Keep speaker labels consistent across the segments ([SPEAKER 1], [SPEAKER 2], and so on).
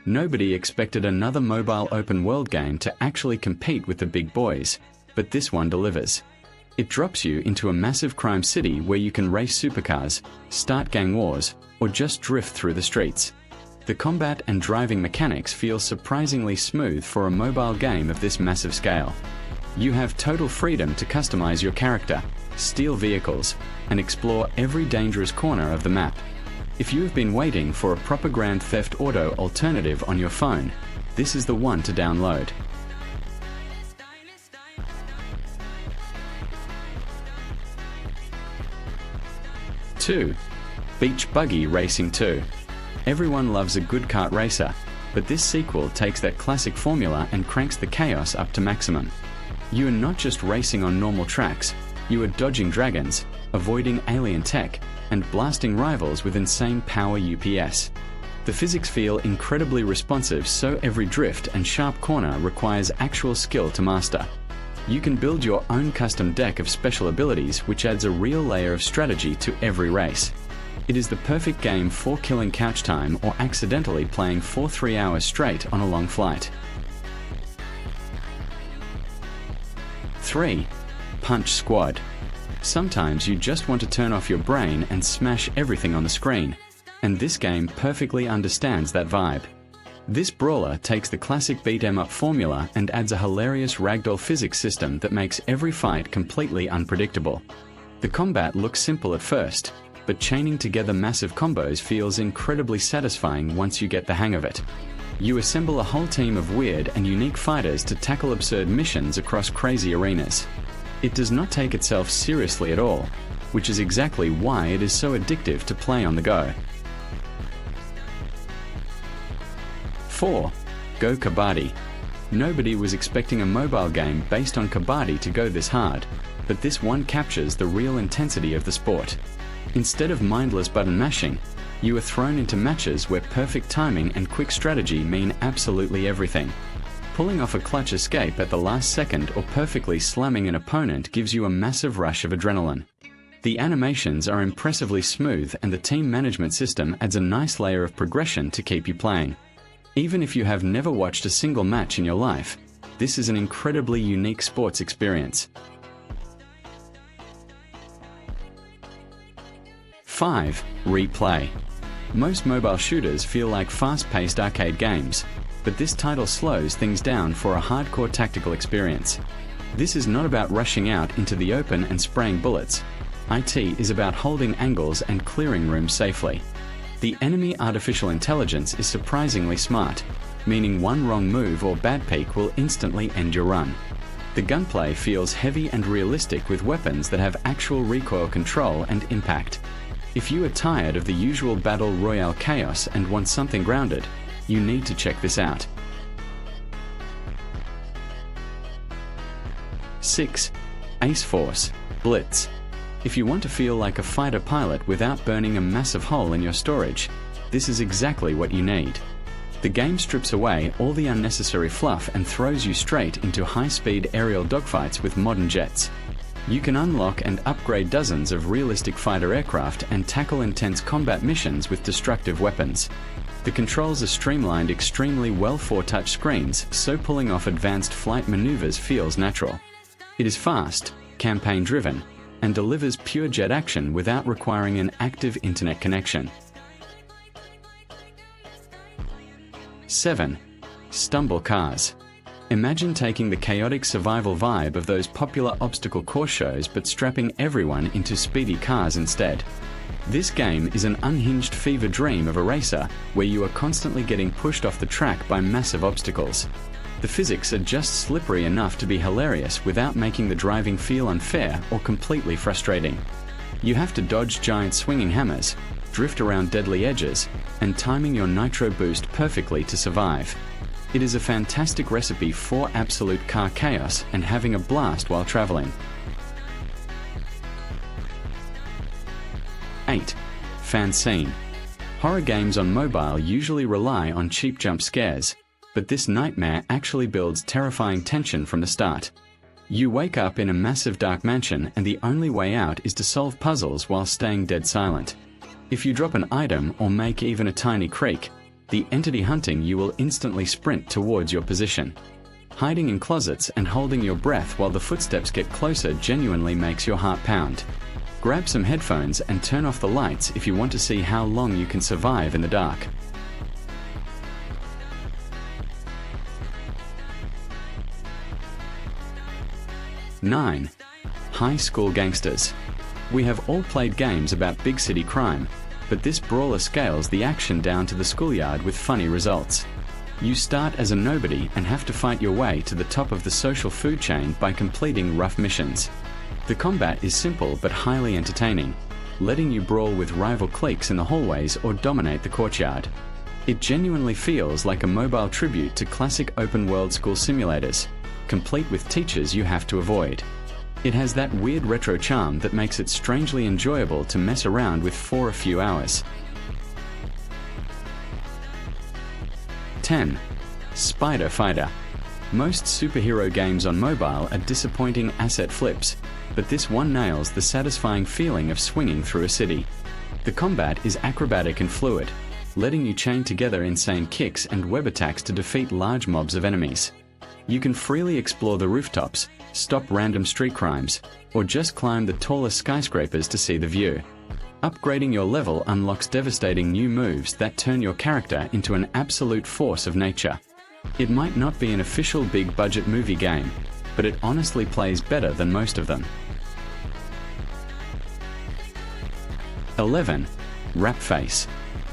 [SPEAKER 1] Nobody expected another mobile open-world game to actually compete with the big boys, but this one delivers. It drops you into a massive crime city where you can race supercars, start gang wars, or just drift through the streets. The combat and driving mechanics feel surprisingly smooth for a mobile game of this massive scale. You have total freedom to customize your character, steal vehicles, and explore every dangerous corner of the map. If you have been waiting for a proper Grand Theft Auto alternative on your phone, this is the one to download. Two, Beach Buggy Racing 2. Everyone loves a good kart racer, but this sequel takes that classic formula and cranks the chaos up to maximum. You are not just racing on normal tracks, you are dodging dragons, avoiding alien tech, and blasting rivals with insane power UPS. The physics feel incredibly responsive, so every drift and sharp corner requires actual skill to master. You can build your own custom deck of special abilities, which adds a real layer of strategy to every race. It is the perfect game for killing couch time or accidentally playing for 3 hours straight on a long flight. 3. Punch Squad. Sometimes you just want to turn off your brain and smash everything on the screen, and this game perfectly understands that vibe. This brawler takes the classic beat-em-up formula and adds a hilarious ragdoll physics system that makes every fight completely unpredictable. The combat looks simple at first, but chaining together massive combos feels incredibly satisfying once you get the hang of it. You assemble a whole team of weird and unique fighters to tackle absurd missions across crazy arenas. It does not take itself seriously at all, which is exactly why it is so addictive to play on the go. 4. Go Kabaddi. Nobody was expecting a mobile game based on Kabaddi to go this hard, but this one captures the real intensity of the sport. Instead of mindless button mashing, you are thrown into matches where perfect timing and quick strategy mean absolutely everything. Pulling off a clutch escape at the last second or perfectly slamming an opponent gives you a massive rush of adrenaline. The animations are impressively smooth, and the team management system adds a nice layer of progression to keep you playing. Even if you have never watched a single match in your life, this is an incredibly unique sports experience. 5. Replay. Most mobile shooters feel like fast-paced arcade games, but this title slows things down for a hardcore tactical experience. This is not about rushing out into the open and spraying bullets. IT is about holding angles and clearing rooms safely. The enemy artificial intelligence is surprisingly smart, meaning one wrong move or bad peek will instantly end your run. The gunplay feels heavy and realistic with weapons that have actual recoil control and impact. If you are tired of the usual battle royale chaos and want something grounded, you need to check this out. 6. Ace Force Blitz. If you want to feel like a fighter pilot without burning a massive hole in your storage, this is exactly what you need. The game strips away all the unnecessary fluff and throws you straight into high-speed aerial dogfights with modern jets. You can unlock and upgrade dozens of realistic fighter aircraft and tackle intense combat missions with destructive weapons. The controls are streamlined extremely well for touch screens, so pulling off advanced flight maneuvers feels natural. It is fast, campaign-driven, and delivers pure jet action without requiring an active internet connection. 7. Stumble Cars. Imagine taking the chaotic survival vibe of those popular obstacle course shows but strapping everyone into speedy cars instead. This game is an unhinged fever dream of a racer where you are constantly getting pushed off the track by massive obstacles. The physics are just slippery enough to be hilarious without making the driving feel unfair or completely frustrating. You have to dodge giant swinging hammers, drift around deadly edges, and timing your nitro boost perfectly to survive. It is a fantastic recipe for absolute car chaos and having a blast while traveling. 8. Fanseen. Horror games on mobile usually rely on cheap jump scares, but this nightmare actually builds terrifying tension from the start. You wake up in a massive dark mansion and the only way out is to solve puzzles while staying dead silent. If you drop an item or make even a tiny creak, The entity hunting, you will instantly sprint towards your position. Hiding in closets and holding your breath while the footsteps get closer genuinely makes your heart pound. Grab some headphones and turn off the lights if you want to see how long you can survive in the dark. Nine. High School Gangsters. We have all played games about big city crime, but this brawler scales the action down to the schoolyard with funny results. You start as a nobody and have to fight your way to the top of the social food chain by completing rough missions. The combat is simple but highly entertaining, letting you brawl with rival cliques in the hallways or dominate the courtyard. It genuinely feels like a mobile tribute to classic open-world school simulators, complete with teachers you have to avoid. It has that weird retro charm that makes it strangely enjoyable to mess around with for a few hours. 10. Spider Fighter. Most superhero games on mobile are disappointing asset flips, but this one nails the satisfying feeling of swinging through a city. The combat is acrobatic and fluid, letting you chain together insane kicks and web attacks to defeat large mobs of enemies. You can freely explore the rooftops, stop random street crimes, or just climb the tallest skyscrapers to see the view. Upgrading your level unlocks devastating new moves that turn your character into an absolute force of nature. It might not be an official big-budget movie game, but it honestly plays better than most of them. 11. Wrapface.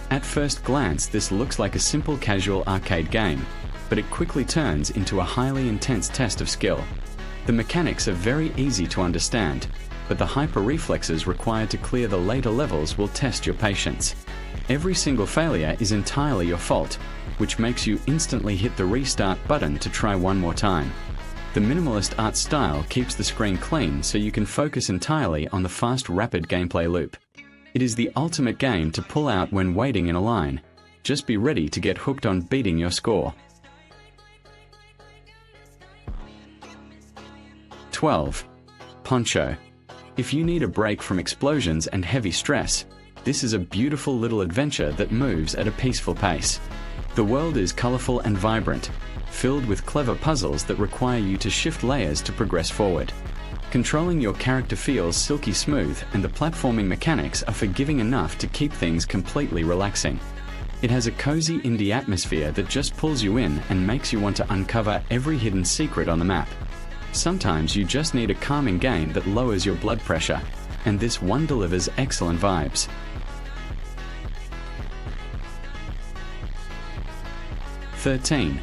[SPEAKER 1] At first glance, this looks like a simple casual arcade game, but it quickly turns into a highly intense test of skill. The mechanics are very easy to understand, but the hyper reflexes required to clear the later levels will test your patience. Every single failure is entirely your fault, which makes you instantly hit the restart button to try one more time. The minimalist art style keeps the screen clean so you can focus entirely on the fast, rapid gameplay loop. It is the ultimate game to pull out when waiting in a line. Just be ready to get hooked on beating your score. 12. Poncho. If you need a break from explosions and heavy stress, this is a beautiful little adventure that moves at a peaceful pace. The world is colorful and vibrant, filled with clever puzzles that require you to shift layers to progress forward. Controlling your character feels silky smooth, and the platforming mechanics are forgiving enough to keep things completely relaxing. It has a cozy indie atmosphere that just pulls you in and makes you want to uncover every hidden secret on the map. Sometimes you just need a calming game that lowers your blood pressure, and this one delivers excellent vibes. 13.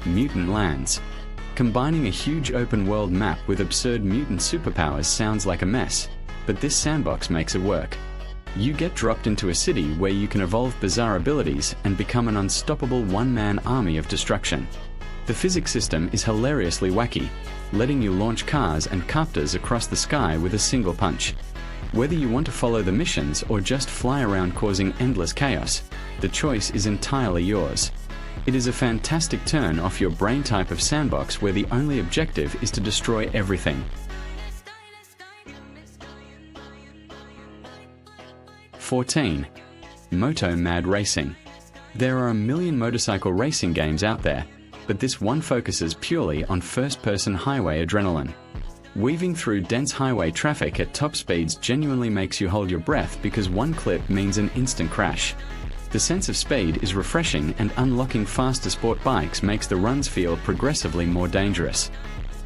[SPEAKER 1] Mutant Lands. Combining a huge open-world map with absurd mutant superpowers sounds like a mess, but this sandbox makes it work. You get dropped into a city where you can evolve bizarre abilities and become an unstoppable one-man army of destruction. The physics system is hilariously wacky, letting you launch cars and copters across the sky with a single punch. Whether you want to follow the missions or just fly around causing endless chaos, the choice is entirely yours. It is a fantastic turn off your brain type of sandbox where the only objective is to destroy everything. 14. Moto Mad Racing. There are a million motorcycle racing games out there, but this one focuses purely on first-person highway adrenaline. Weaving through dense highway traffic at top speeds genuinely makes you hold your breath because one clip means an instant crash. The sense of speed is refreshing, and unlocking faster sport bikes makes the runs feel progressively more dangerous.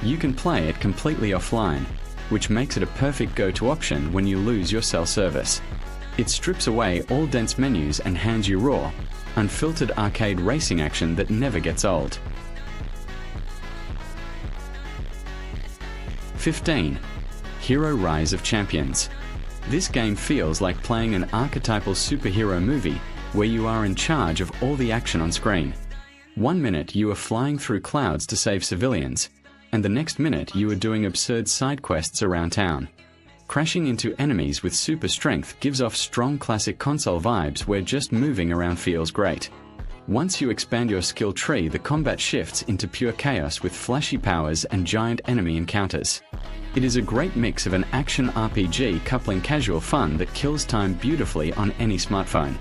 [SPEAKER 1] You can play it completely offline, which makes it a perfect go-to option when you lose your cell service. It strips away all dense menus and hands you raw, unfiltered arcade racing action that never gets old. 15. Hero Rise of Champions. This game feels like playing an archetypal superhero movie where you are in charge of all the action on screen. One minute you are flying through clouds to save civilians, and the next minute you are doing absurd side quests around town. Crashing into enemies with super strength gives off strong classic console vibes where just moving around feels great. Once you expand your skill tree, the combat shifts into pure chaos with flashy powers and giant enemy encounters. It is a great mix of an action RPG coupling casual fun that kills time beautifully on any smartphone.